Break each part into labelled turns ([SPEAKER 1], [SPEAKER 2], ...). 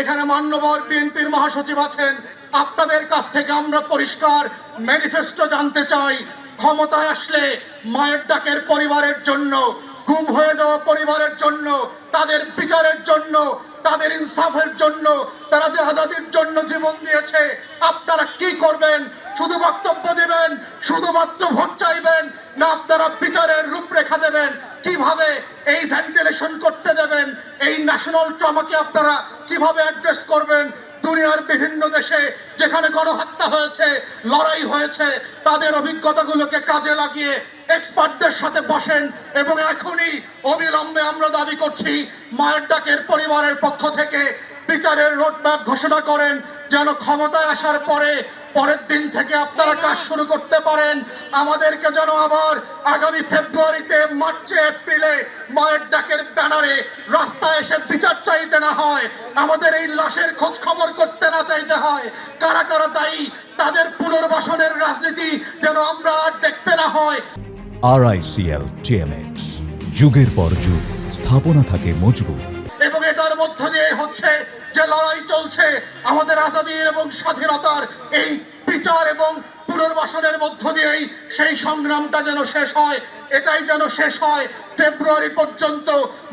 [SPEAKER 1] এখানে মান্যবর বিএনপির মহাসচিব আছেন, আপনাদের কাছ থেকে আমরা পরিষ্কার ম্যানিফেস্টো জানতে চাই। ক্ষমতায় আসলে মায়ের ডাকের পরিবারের জন্য, গুম হয়ে যাওয়া পরিবারের জন্য, তাদের বিচারের জন্য, তাদের ইনসাফের জন্য, তারা যে আজাদির জন্য জীবন দিয়েছে, আপনারা কি করবেন? শুধু বক্তব্য দেবেন, শুধুমাত্র ভোট চাইবেন, না আপনারা বিচারের রূপরেখা দেবেন? কিভাবে এই ভেন্টিলেশন করতে দেবেন? এই ন্যাশনাল ট্রমাকে আপনারা কিভাবে অ্যাড্রেস করবেন? দুনিয়ার বিভিন্ন দেশে যেখানে গণহত্যা হয়েছে, লড়াই হয়েছে, তাদের অভিজ্ঞতাগুলোকে কাজে লাগিয়ে এক্সপার্টদের সাথে বসেন এবং এখনই অবিলম্বে আমরা দাবি করছি মায়ের ডাকের পরিবারের পক্ষ থেকে বিচারের রোডম্যাপ ঘোষণা করেন, যেন ক্ষমতায় আসার পরের দিন থেকে আপনারা কাজ শুরু করতে পারেন। আমাদেরকে যেন আবার আগামী ফেব্রুয়ারিতে, মার্চে, এপ্রিলে মায়ের ডাকের ব্যানারে রাস্তায় এসে বিচার চাইতে না হয়, আমাদের এই লাশের খোঁজ খবর করতে না চাইতে হয়। কারা কারা দায়ী, তাদের পুনর্বাসনের রাজনীতি যেন আমরা আর দেখতে না হয়।
[SPEAKER 2] RICL TMX, যুগের পর যুগ স্থাপনা থাকে মজবুত।
[SPEAKER 1] এবং এটার মধ্য দিয়ে হচ্ছে যে লড়াই চলছে আমাদের আজাদির এবং স্বাধীনতার, এই বিচার এবং পুনর্বাসনের মধ্য দিয়েই সেই সংগ্রামটা যেন শেষ হয়। এটাই যেন শেষ হয় ফেব্রুয়ারি পর্যন্ত।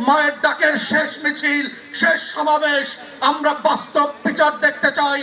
[SPEAKER 1] মায়ের ডাকের শেষ মিছিল, শেষ সমাবেশ, আমরা বাস্তব বিচার দেখতে চাই।